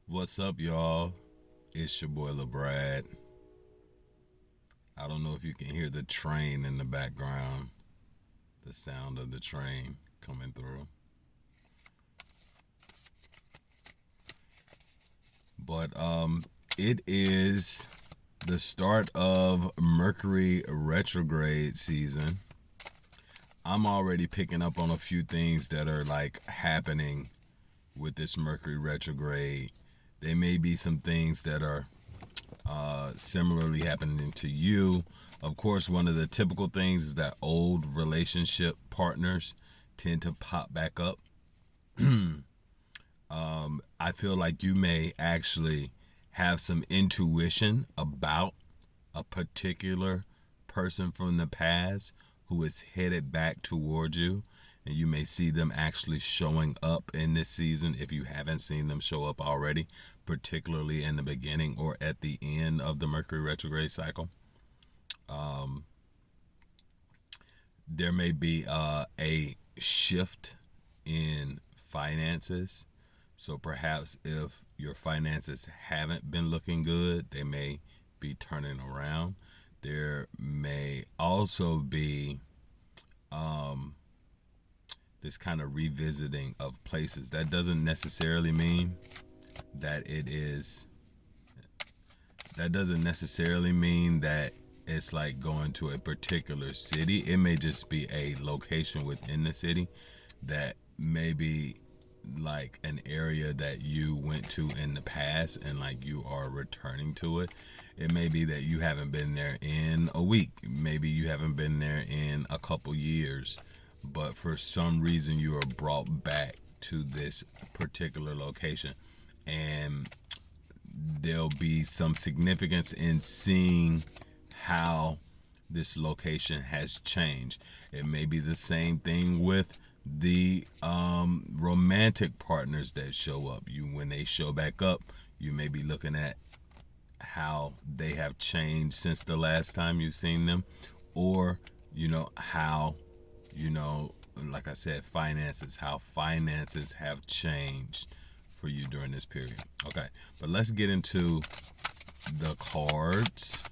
What's up, y'all? It's your boy LeBrad. I don't know if you can hear the train in the background, the sound of the train coming through. But it is the start of Mercury retrograde season. I'm already picking up on a few things that are like happening with this Mercury retrograde. There may be some things that are similarly happening to you. Of course, one of the typical things is that old relationship partners tend to pop back up. I feel like you may actually have some intuition about a particular person from the past who is headed back towards you. And you may see them actually showing up in this season if you haven't seen them show up already, particularly in the beginning or at the end of the Mercury retrograde cycle. Um, there may be a shift in finances. So perhaps if your finances haven't been looking good, they may be turning around. There may also be um, this kind of revisiting of places. That doesn't necessarily mean that it is, that doesn't necessarily mean that it's like going to a particular city. It may just be a location within the city that may be like an area that you went to in the past and like you are returning to it. It may be that you haven't been there in a week. Maybe you haven't been there in a couple years, but for some reason you are brought back to this particular location. And there'll be some significance in seeing how this location has changed. It may be the same thing with the romantic partners that show up. You when they show back up, you may be looking at how they have changed since the last time you've seen them, or how like I said, how finances have changed for you during this period. Okay, but let's get into the cards.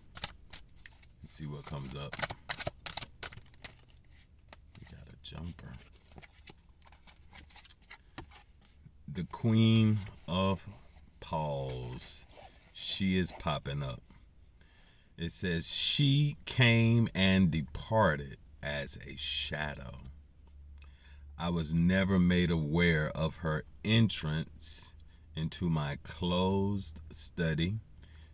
Let's see what comes up. We got a jumper. The Queen of Paws. She is popping up. It says, she came and departed as a shadow. I was never made aware of her entrance into my closed study,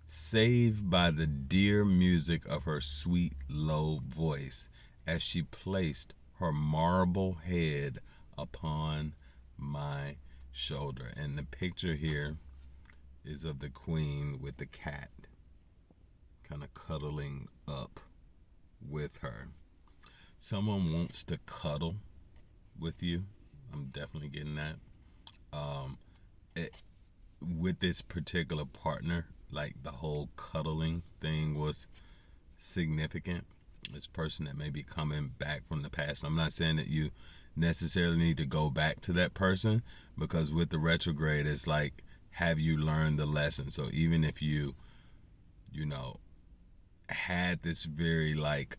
save by the dear music of her sweet, low voice as she placed her marble head upon my shoulder. And the picture here is of the queen with the cat kind of cuddling up with her. Someone wants to cuddle with you. I'm definitely getting that. Um, it, with this particular partner, like the whole cuddling thing was significant. This person that may be coming back from the past. I'm not saying that you necessarily need to go back to that person, because with the retrograde, it's like, have you learned the lesson? So even if you know, had this very like,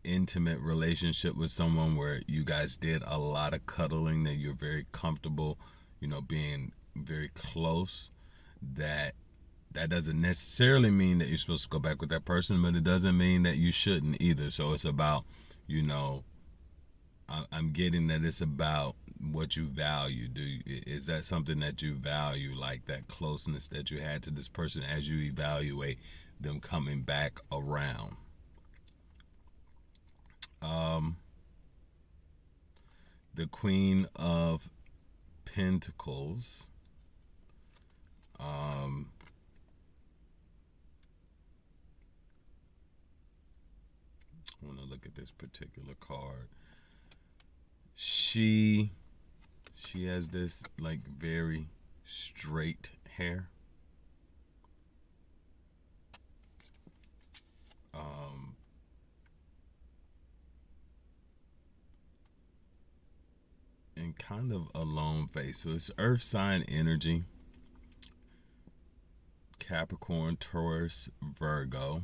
intimate relationship with someone where you guys did a lot of cuddling, that you're very comfortable, being very close, that doesn't necessarily mean that you're supposed to go back with that person, but it doesn't mean that you shouldn't either. So it's about, you know, I'm getting that it's about what you value. Is that something that you value, like that closeness that you had to this person as you evaluate them coming back around? Um, the Queen of Pentacles. Um, I want to look at this particular card. She has this like very straight hair. Um, and kind of a lone face. So it's earth sign energy, Capricorn, Taurus, Virgo.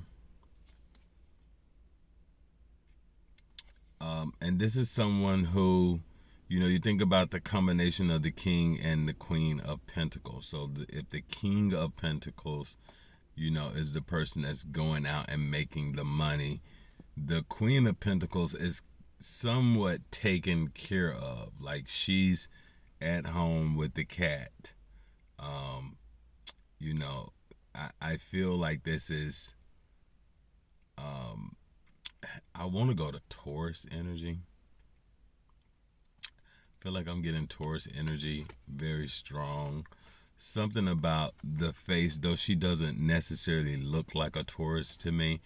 And this is someone who, you think about the combination of the King and the Queen of Pentacles. So if the King of Pentacles, is the person that's going out and making the money, the Queen of Pentacles is somewhat taken care of. Like she's at home with the cat. You know, I feel like this is, I want to go to Taurus energy. I feel like I'm getting Taurus energy very strong. Something about the face, though she doesn't necessarily look like a Taurus to me.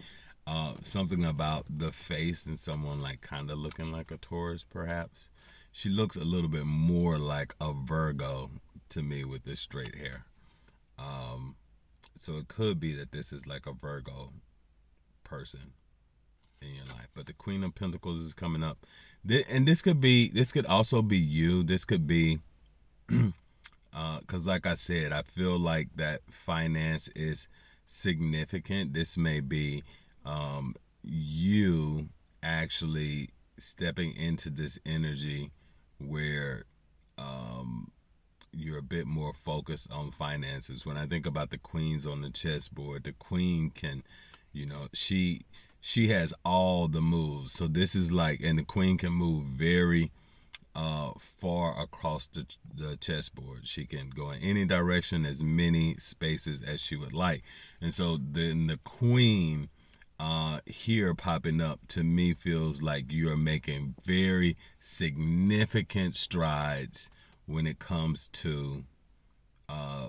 Something about the face and someone like kind of looking like a Taurus, perhaps. She looks a little bit more like a Virgo to me with this straight hair. So it could be that this is like a Virgo person in your life. But the Queen of Pentacles is coming up. And this could also be you. This could be, because like I said, I feel like that finance is significant. This may be you actually stepping into this energy where you're a bit more focused on finances. When I think about the queens on the chessboard, the queen can, she has all the moves. So this is like, and the queen can move very far across the chessboard. She can go in any direction, as many spaces as she would like. And so then the queen here popping up to me feels like you're making very significant strides when it comes to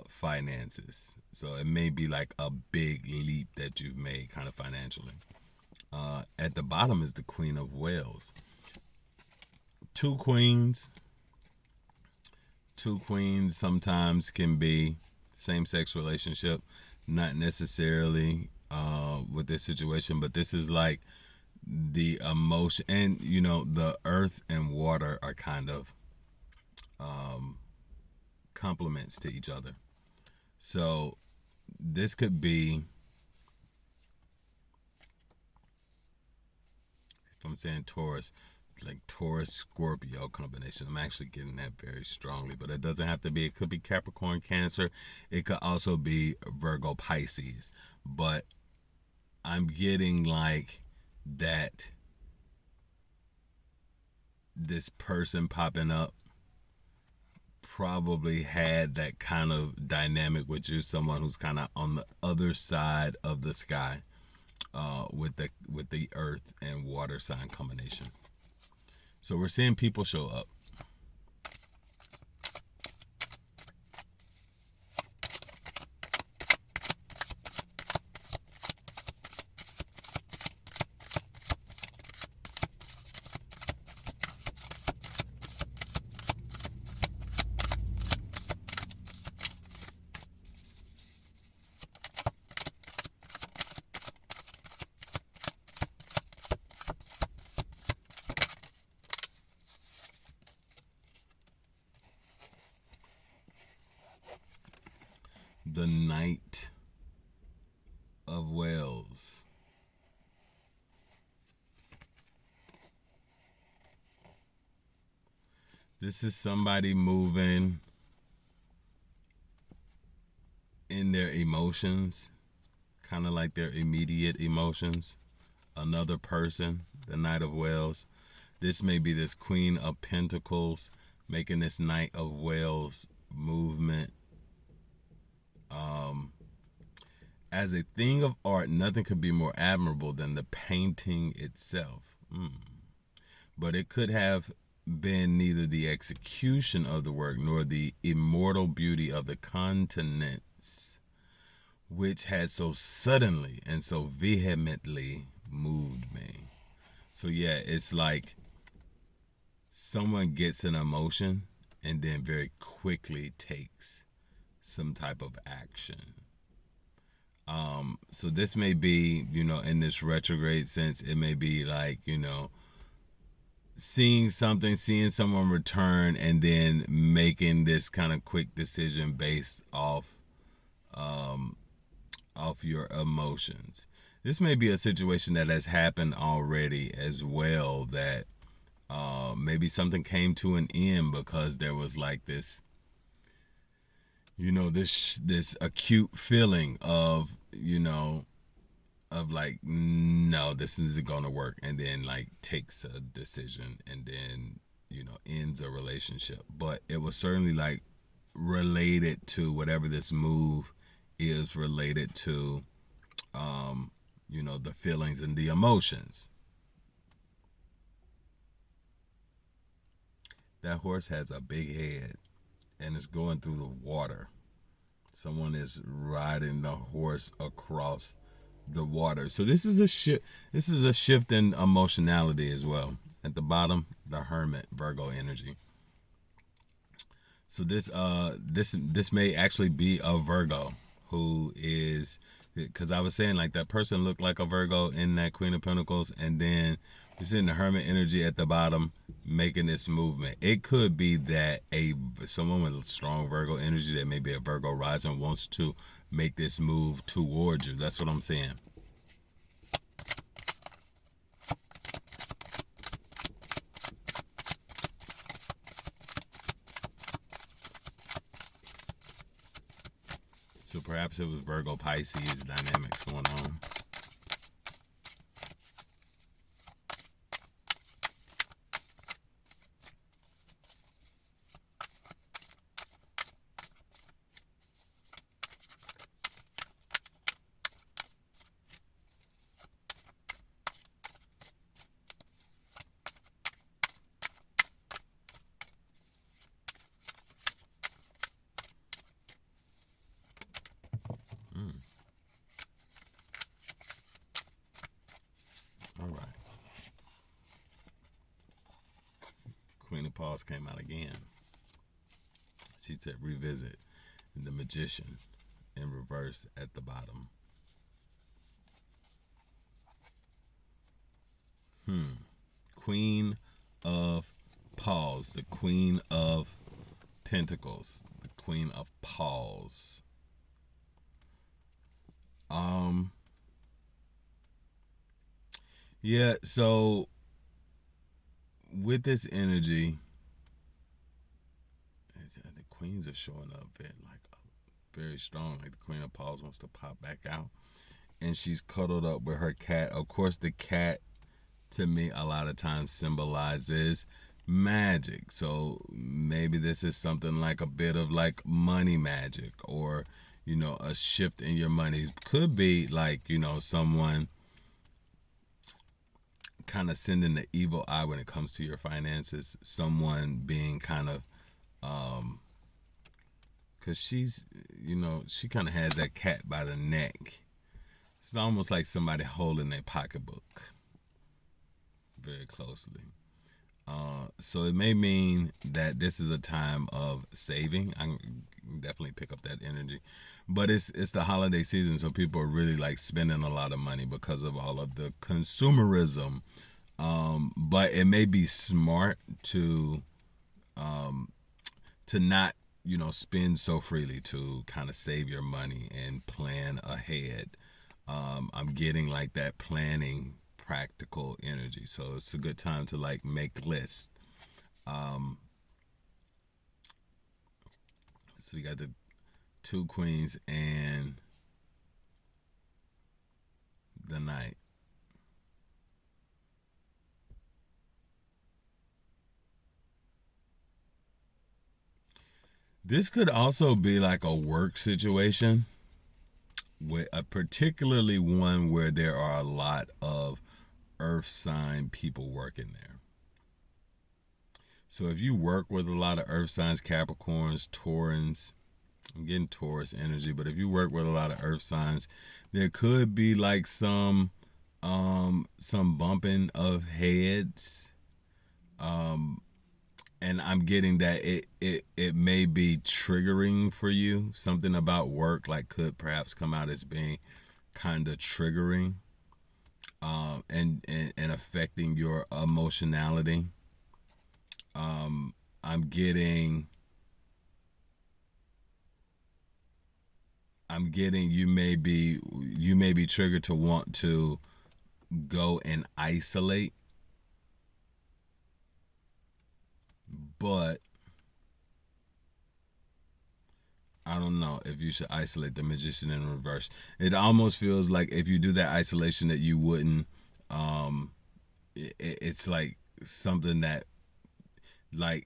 finances. So it may be like a big leap that you've made kind of financially. At the bottom is the Queen of Wales. Two queens sometimes can be same-sex relationship, not necessarily with this situation, but this is like the emotion, and the earth and water are kind of complements to each other. So this could be, if I'm saying Taurus, like Taurus Scorpio combination. I'm actually getting that very strongly, but it doesn't have to be. It could be Capricorn Cancer. It could also be Virgo Pisces. But I'm getting like that this person popping up probably had that kind of dynamic with you, someone who's kind of on the other side of the sky, with the earth and water sign combination. So we're seeing people show up. The Knight of Wales. This is somebody moving in their emotions, kind of like their immediate emotions. Another person, the Knight of Wales. This may be this Queen of Pentacles making this Knight of Wales movement. As a thing of art, nothing could be more admirable than the painting itself. But it could have been neither the execution of the work nor the immortal beauty of the continents, which had so suddenly and so vehemently moved me. So yeah, it's like someone gets an emotion and then very quickly takes some type of action. So this may be, in this retrograde sense, it may be like, seeing something, seeing someone return, and then making this kind of quick decision based um, off your emotions. This may be a situation that has happened already as well. That maybe something came to an end because there was like this, this acute feeling of, like, no, this isn't going to work, and then like takes a decision, and then ends a relationship. But it was certainly like related to whatever this move is related to, the feelings and the emotions. That horse has a big head and it's going through the water. Someone is riding the horse across the water. So this is a shift. This is a shift in emotionality as well. At the bottom, the Hermit, Virgo energy. So this may actually be a Virgo who is, because I was saying like that person looked like a Virgo in that Queen of Pentacles, and then we're seeing the Hermit energy at the bottom making this movement. It could be that someone with a strong Virgo energy, that may be a Virgo rising, wants to make this move towards you. That's what I'm saying. So perhaps it was Virgo Pisces dynamics going on. Mm. All right. Queen of Paws came out again. She said revisit. And the Magician in reverse at the bottom. Queen of Paws, the Queen of Pentacles, the Queen of Paws. Yeah, so with this energy, the queens are showing up very strong. Like the Queen of Paws wants to pop back out, and she's cuddled up with her cat. Of course, the cat to me a lot of times symbolizes magic. So maybe this is something like a bit of like money magic, or a shift in your money. Could be like someone kind of sending the evil eye when it comes to your finances. Someone being kind of because she kind of has that cat by the neck. It's almost like somebody holding their pocketbook very closely. So it may mean that this is a time of saving. I can definitely pick up that energy, but it's the holiday season, so people are really like spending a lot of money because of all of the consumerism. But it may be smart to not spend so freely, to kind of save your money and plan ahead. I'm getting like that planning practical energy, so it's a good time to like make lists. So we got the two queens and the knight. This could also be like a work situation, with particularly one where there are a lot of earth sign people working there. So if you work with a lot of earth signs, Capricorns, Taurans, I'm getting Taurus energy, but if you work with a lot of earth signs, there could be like some bumping of heads. And I'm getting that it may be triggering for you. Something about work like could perhaps come out as being kind of triggering, and affecting your emotionality. I'm getting you may be triggered to want to go and isolate, but I don't know if you should isolate. The Magician in reverse. It almost feels like if you do that isolation that you wouldn't. It's like something that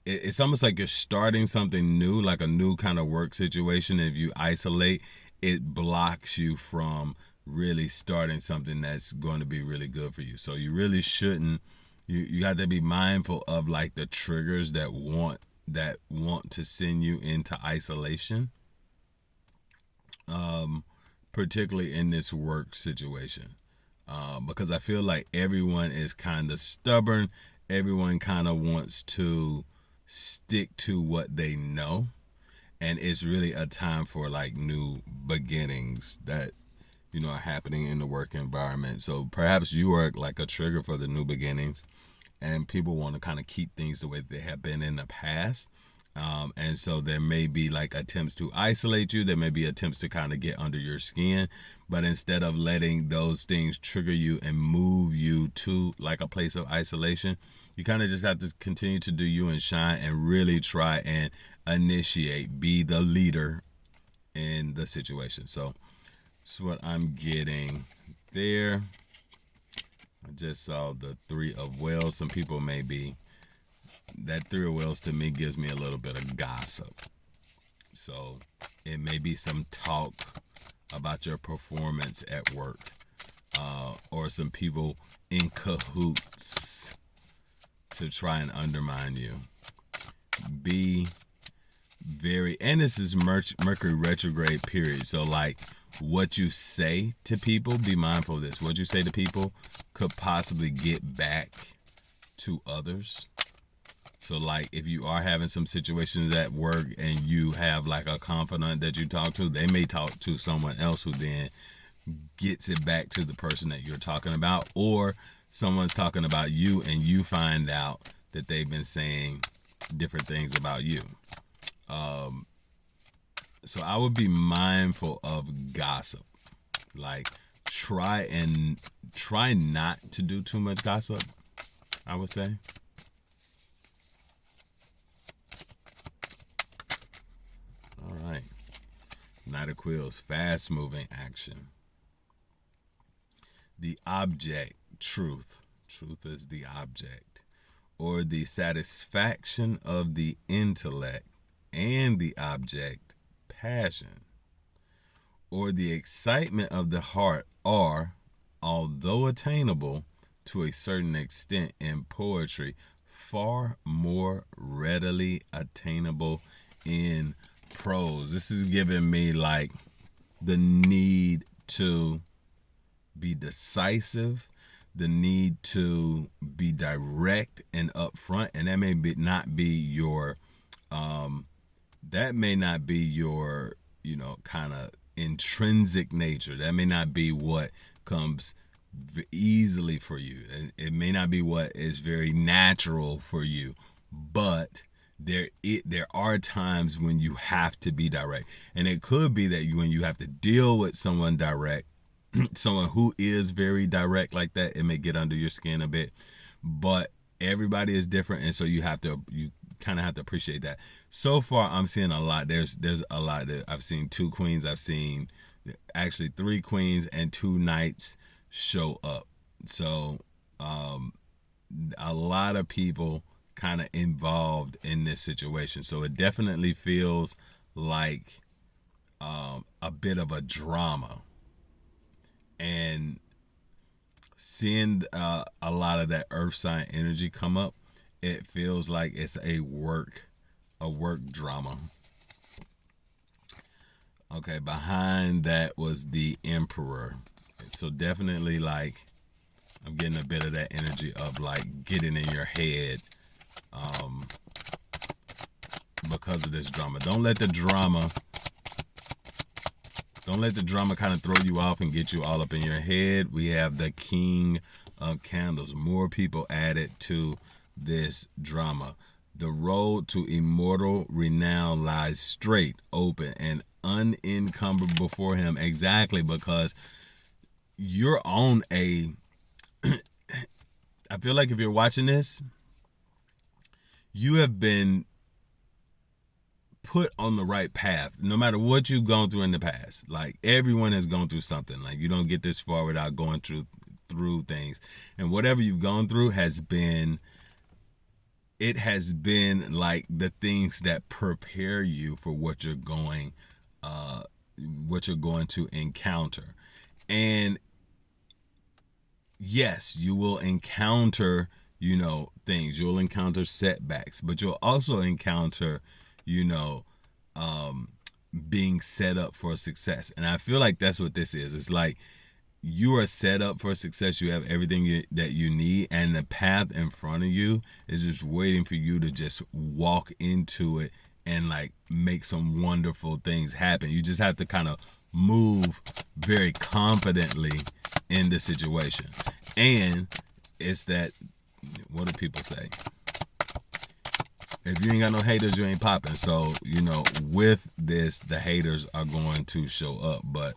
it's almost like you're starting something new, like a new kind of work situation. If you isolate, it blocks you from really starting something that's going to be really good for you. So you really shouldn't. You have to be mindful of like the triggers that want to send you into isolation, particularly in this work situation, because I feel like everyone is kind of stubborn. Everyone kind of wants to stick to what they know, and it's really a time for like new beginnings that are happening in the work environment. So perhaps you are like a trigger for the new beginnings, and people want to kind of keep things the way they have been in the past. And so there may be like attempts to isolate you. There may be attempts to kind of get under your skin. But instead of letting those things trigger you and move you to like a place of isolation, you kind of just have to continue to do you and shine and really try and initiate, be the leader in the situation. So that's what I'm getting there. I just saw the Three of Whales. Some people may be. That Three of Whales to me gives me a little bit of gossip. So it may be some talk about your performance at work, or some people in cahoots to try and undermine you. Be very, and this is Mercury retrograde period. So like what you say to people, be mindful of this. What you say to people could possibly get back to others. So like if you are having some situations at work and you have like a confidant that you talk to, they may talk to someone else who then gets it back to the person that you're talking about, or someone's talking about you and you find out that they've been saying different things about you. So I would be mindful of gossip. Like try not to do too much gossip, I would say. All right. Knight of Quills, fast moving action. The object, truth. Truth is the object. Or the satisfaction of the intellect and the object, passion. Or the excitement of the heart are, although attainable to a certain extent in poetry, far more readily attainable in prose. This is giving me like the need to be decisive, the need to be direct and upfront, and that may not be your kind of intrinsic nature. That may not be what comes easily for you, and it may not be what is very natural for you, but there are times when you have to be direct, and it could be that when you have to deal with someone direct, someone who is very direct like that, it may get under your skin a bit, but everybody is different, and so you kind of have to appreciate that. So far I'm seeing a lot. There's a lot. I've seen 2 queens, I've seen actually 3 queens and 2 knights show up. So a lot of people kind of involved in this situation. So it definitely feels like a bit of a drama. And seeing a lot of that earth sign energy come up, it feels like it's a work drama. Okay, behind that was the Emperor. So definitely like I'm getting a bit of that energy of like getting in your head because of this drama. Don't let the drama kind of throw you off and get you all up in your head. We have the King of Candles. More people added to this drama. The road to immortal renown lies straight, open, and unencumbered before him. Exactly, because you're on a I feel like if you're watching this, you have been put on the right path no matter what you've gone through in the past. Like, everyone has gone through something. Like, you don't get this far without going through things, and whatever you've gone through has been like the things that prepare you for what you're going to encounter. And yes, you will encounter, things. You'll encounter setbacks, but you'll also encounter, you know, being set up for success. And I feel like that's what this is. It's like you are set up for success. You have everything that you need, and the path in front of you is just waiting for you to just walk into it and like make some wonderful things happen. You just have to kind of move very confidently in the situation. And it's that, what do people say? If you ain't got no haters, you ain't popping. So, with this, the haters are going to show up. But,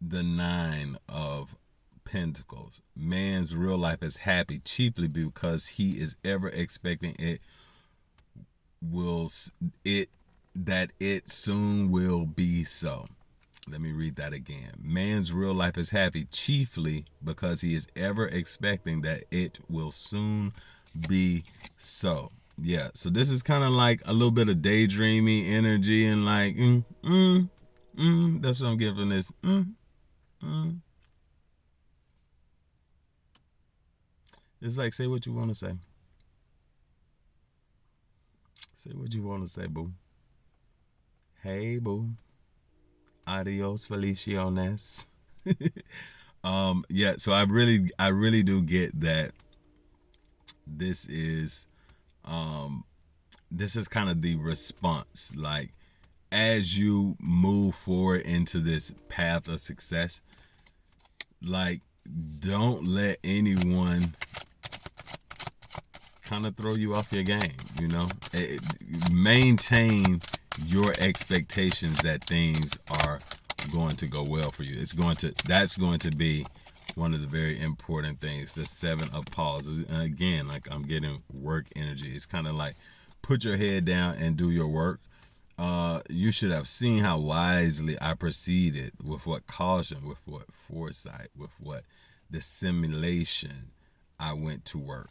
the 9 of Pentacles. Man's real life is happy chiefly because he is ever expecting that it soon will be so. Let me read that again. Man's real life is happy chiefly because he is ever expecting that it will soon be so. Yeah, so this is kind of like a little bit of daydreamy energy, and like, that's what I'm giving this. It's like, say what you want to say. Say what you want to say, boo. Hey, boo. Adios, Felicianes. Yeah, so I really do get that this is kind of the response. Like, as you move forward into this path of success, like, don't let anyone kind of throw you off your game. Maintain your expectations that things are going to go well for you. That's going to be one of the very important things. The 7 of Paws, and again, like, I'm getting work energy. It's kind of like, put your head down and do your work. You should have seen how wisely I proceeded, with what caution, with what foresight, with what dissimulation I went to work.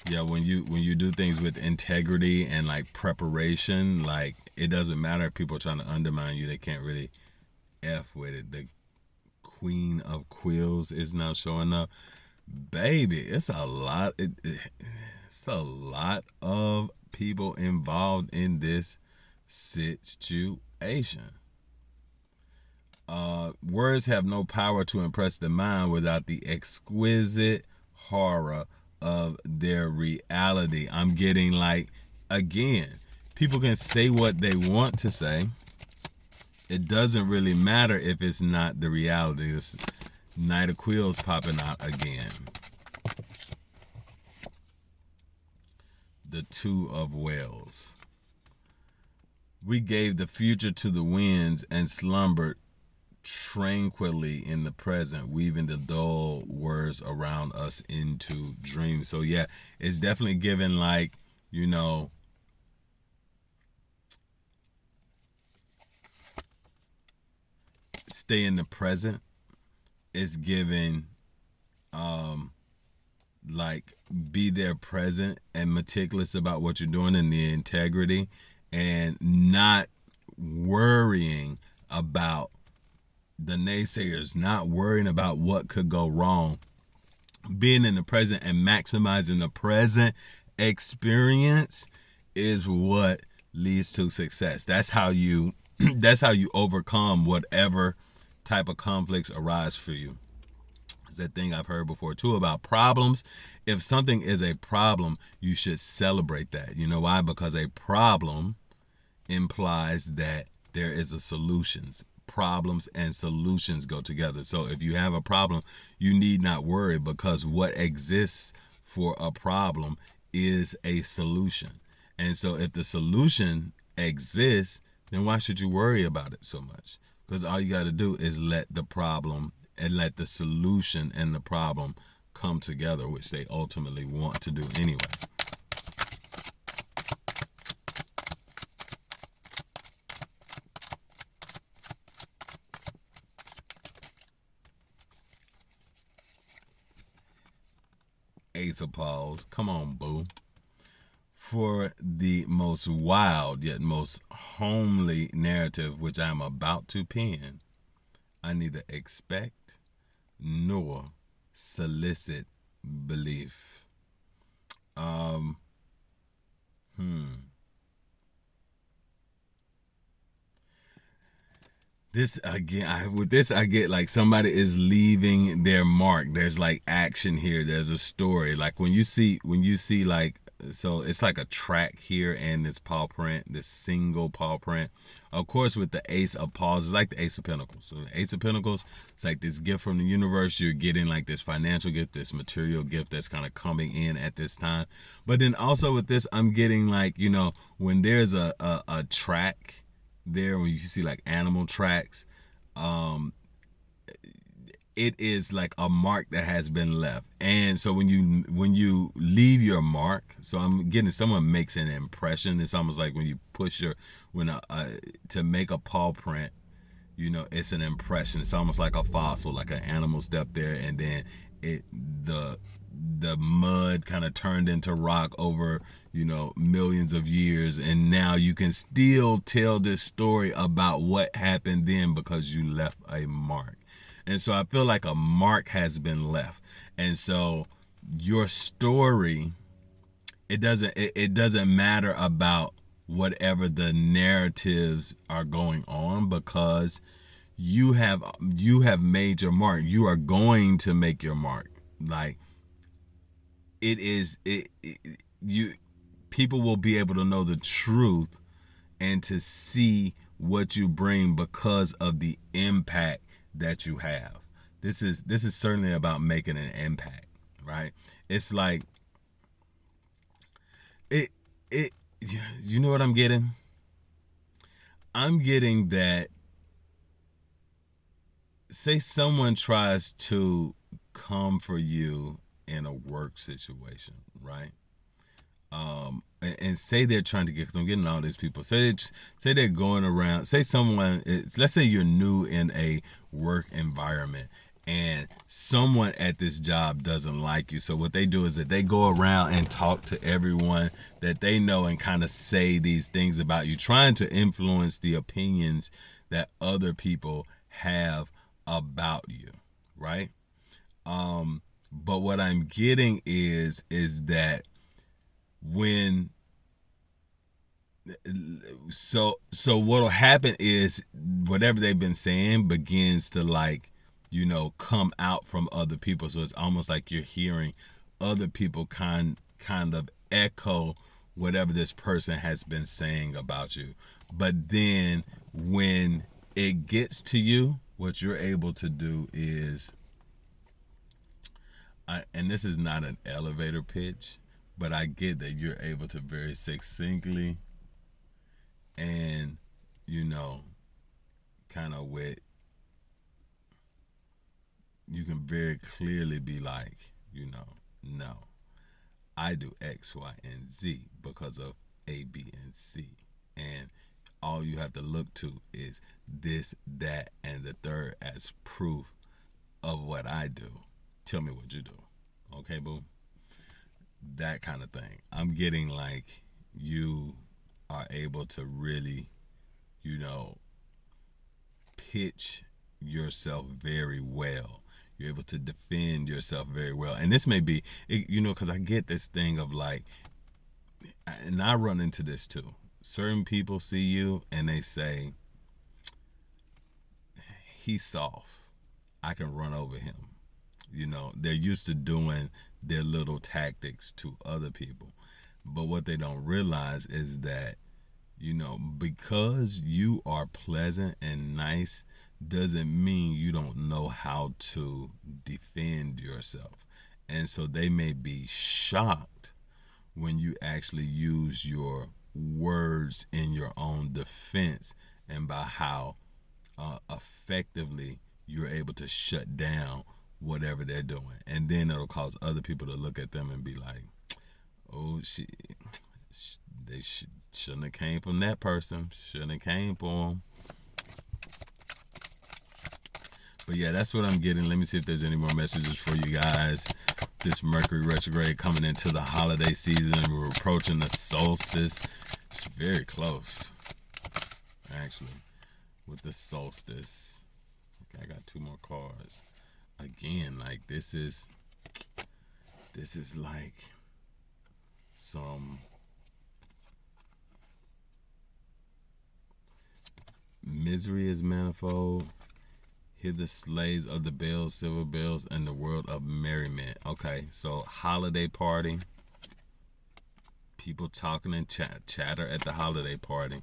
Yeah, when you do things with integrity and like preparation, like, it doesn't matter if people are trying to undermine you, they can't really F with it. The Queen of Quills is now showing up. Baby, it's a lot. It's a lot of people involved in this situation. Words have no power to impress the mind without the exquisite horror of their reality. I'm getting, like, again, people can say what they want to say. It doesn't really matter if it's not the reality. This Knight of Quills popping out again. The 2 of Wails. We gave the future to the winds and slumbered tranquilly in the present, weaving the dull words around us into dreams. So yeah, it's definitely given, like, stay in the present. It's given like, be there present and meticulous about what you're doing, and the integrity, and not worrying about the naysayers, not worrying about what could go wrong. Being in the present and maximizing the present experience is what leads to success. That's how you overcome whatever type of conflicts arise for you. It's that thing I've heard before too about problems. If something is a problem, you should celebrate that. You know why? Because a problem implies that there is a solutions. Problems and solutions go together. So if you have a problem, you need not worry, because what exists for a problem is a solution. And so if the solution exists, then why should you worry about it so much? Because all you got to do is let the problem and let the solution and the problem come together, which they ultimately want to do anyway. Ace of Paws, come on, boo. For the most wild yet most homely narrative which I am about to pen, I neither expect nor solicit belief. This again, with this I get like somebody is leaving their mark. There's like action here. There's a story. Like when you see like, so it's like a track here and this paw print, this single paw print. Of course, with the Ace of Paws, it's like the Ace of Pentacles. So the Ace of Pentacles, it's like this gift from the universe. You're getting like this financial gift, this material gift that's kind of coming in at this time. But then also with this, I'm getting like, you know, when there's a track there, when you see like animal tracks, it is like a mark that has been left. And so when you leave your mark, so I'm getting someone makes an impression. It's almost like when you push your to make a paw print, you know, it's an impression. It's almost like a fossil, like an animal stepped there, and then the mud kind of turned into rock over, you know, millions of years, and now you can still tell this story about what happened then because you left a mark. And so I feel like a mark has been left. And so your story, it doesn't matter about whatever the narratives are going on, because you have made your mark. You are going to make your mark. Like people will be able to know the truth and to see what you bring because of the impact that you have. This is certainly about making an impact, right? It's like it you know what I'm getting? I'm getting that, say someone tries to come for you in a work situation, right? And say they're trying to get, because I'm getting all these people, say they're going around, say someone, let's say you're new in a work environment and someone at this job doesn't like you. So what they do is that they go around and talk to everyone that they know and kind of say these things about you, trying to influence the opinions that other people have about you, right? But what I'm getting is that when so what'll happen is whatever they've been saying begins to, like, you know, come out from other people. So it's almost like you're hearing other people kind of echo whatever this person has been saying about you. But then when it gets to you, what you're able to do is, and this is not an elevator pitch, but I get that you're able to very succinctly and, you know, kind of with, you can very clearly be like, you know, no, I do X, Y, and Z because of A, B, and C. And all you have to look to is this, that, and the third as proof of what I do. Tell me what you do. Okay, boo? That kind of thing. I'm getting like you are able to really, you know, pitch yourself very well. You're able to defend yourself very well. And this may be, you know, because I get this thing of like, and I run into this too. Certain people see you and they say, he's soft, I can run over him. You know, they're used to doing their little tactics to other people. But what they don't realize is that Because you are pleasant and nice doesn't mean you don't know how to defend yourself. And so they may be shocked when you actually use your words in your own defense and by how effectively you're able to shut down whatever they're doing. And then it'll cause other people to look at them and be like, oh, they shouldn't have came from that person. Shouldn't have came for them. But yeah, that's what I'm getting. Let me see if there's any more messages for you guys. This Mercury retrograde coming into the holiday season. We're approaching the solstice. It's very close, actually, with the solstice. Okay, I got 2 more cards. Again, like this is like some misery is manifold. Hear the sleighs of the bells, silver bells, and the world of merriment. Okay, so holiday party. People talking and chatter at the holiday party.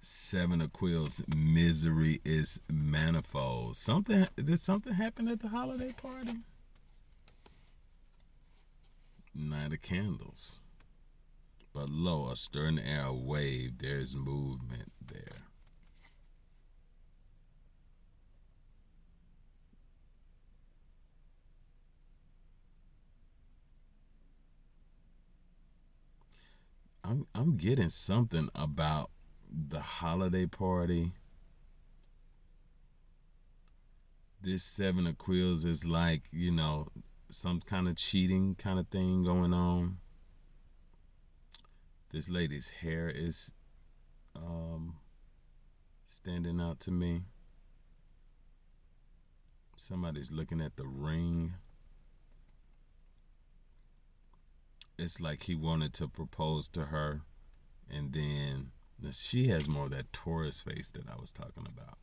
7 of Quills, misery is manifold. Did something happen at the holiday party? Knight of Candles. But lo, a stir in the air, a wave. There's movement there. I'm getting something about the holiday party. This 7 of Quills is like, some kind of cheating kind of thing going on. This lady's hair is standing out to me. Somebody's looking at the ring. It's like he wanted to propose to her, and then she has more of that Taurus face that I was talking about.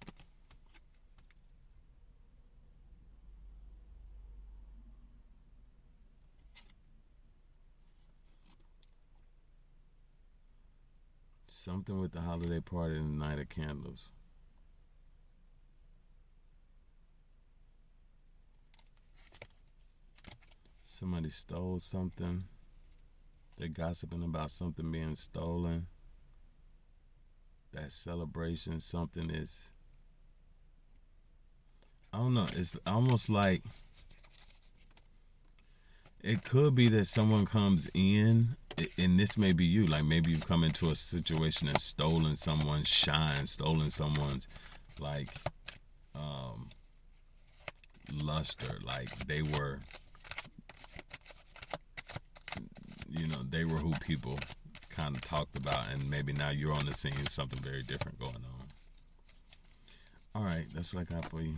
Something with the holiday party and the Knight of Candles. Somebody stole something. They're gossiping about something being stolen. That celebration, something is, I don't know, it's almost like it could be that someone comes in, and this may be you, like maybe you've come into a situation and stolen someone's shine, stolen someone's like luster, like they were who people kind of talked about, and maybe now you're on the scene, something very different going on. All right, that's what I got for you.